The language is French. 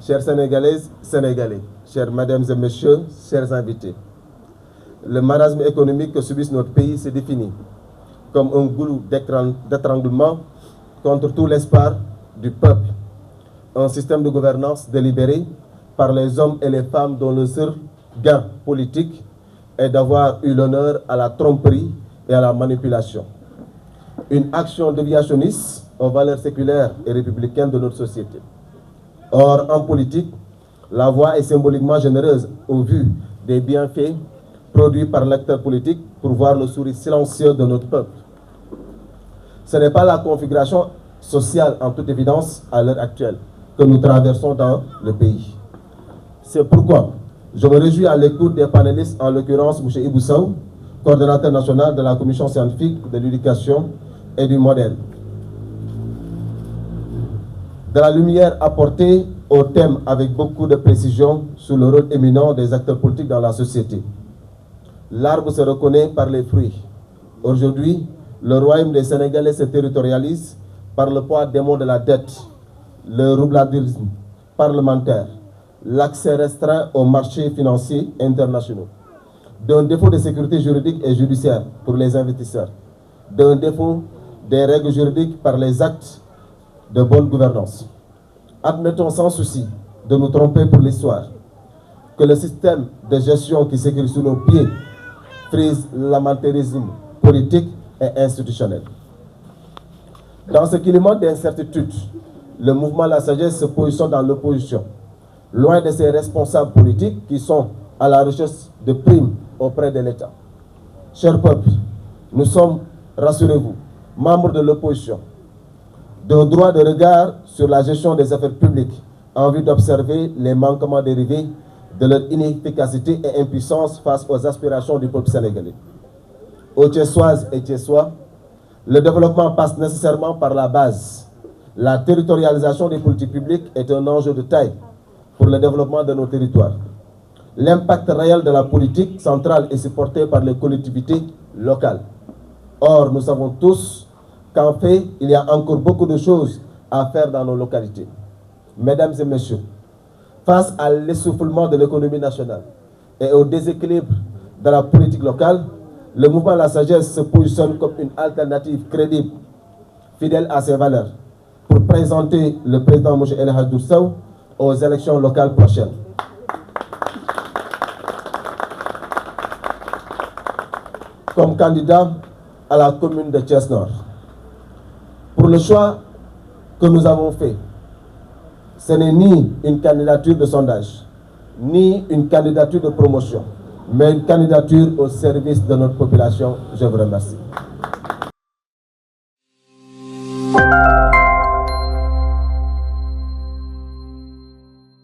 chères Sénégalaises, Sénégalais, chères Mesdames et Messieurs, chers invités, le marasme économique que subit notre pays se définit comme un goulot d'étranglement contre tout l'espoir du peuple, un système de gouvernance délibéré par les hommes et les femmes dont le seul gain politique est d'avoir eu l'honneur à la tromperie et à la manipulation. Une action déviationniste aux valeurs séculaires et républicaines de notre société. Or, en politique, la voie est symboliquement généreuse au vu des bienfaits produits par l'acteur politique pour voir le sourire silencieux de notre peuple. Ce n'est pas la configuration sociale, en toute évidence, à l'heure actuelle, que nous traversons dans le pays. C'est pourquoi je me réjouis à l'écoute des panélistes, en l'occurrence M. Ibou Sow, coordonnateur national de la Commission scientifique de l'éducation et du modèle. De la lumière apportée au thème avec beaucoup de précision sur le rôle éminent des acteurs politiques dans la société. L'arbre se reconnaît par les fruits. Aujourd'hui, le royaume des Sénégalais se territorialise par le poids démon de la dette, le roublardisme parlementaire, l'accès restreint aux marchés financiers internationaux, d'un défaut de sécurité juridique et judiciaire pour les investisseurs, d'un défaut des règles juridiques par les actes de bonne gouvernance. Admettons sans souci de nous tromper pour l'histoire, que le système de gestion qui s'écrit sous nos pieds frise l'amateurisme politique et institutionnel. Dans ce climat d'incertitude, le mouvement La Sagesse se positionne dans l'opposition, loin de ses responsables politiques qui sont à la recherche de primes auprès de l'État. Chers peuples, nous sommes, rassurez-vous, membres de l'opposition, d'un droit de regard sur la gestion des affaires publiques en vue d'observer les manquements dérivés de leur inefficacité et impuissance face aux aspirations du peuple sénégalais. Aux Thiessoises et Thiessois, le développement passe nécessairement par la base. La territorialisation des politiques publiques est un enjeu de taille pour le développement de nos territoires. L'impact réel de la politique centrale est supporté par les collectivités locales. Or, nous savons tous qu'en fait, il y a encore beaucoup de choses à faire dans nos localités. Mesdames et messieurs, face à l'essoufflement de l'économie nationale et au déséquilibre de la politique locale, le mouvement La Sagesse se positionne comme une alternative crédible, fidèle à ses valeurs, pour présenter le président M. El Hadji Sow aux élections locales prochaines. Comme candidat à la commune de Thiès-Nord. Pour le choix que nous avons fait, ce n'est ni une candidature de sondage, ni une candidature de promotion, mais une candidature au service de notre population. Je vous remercie.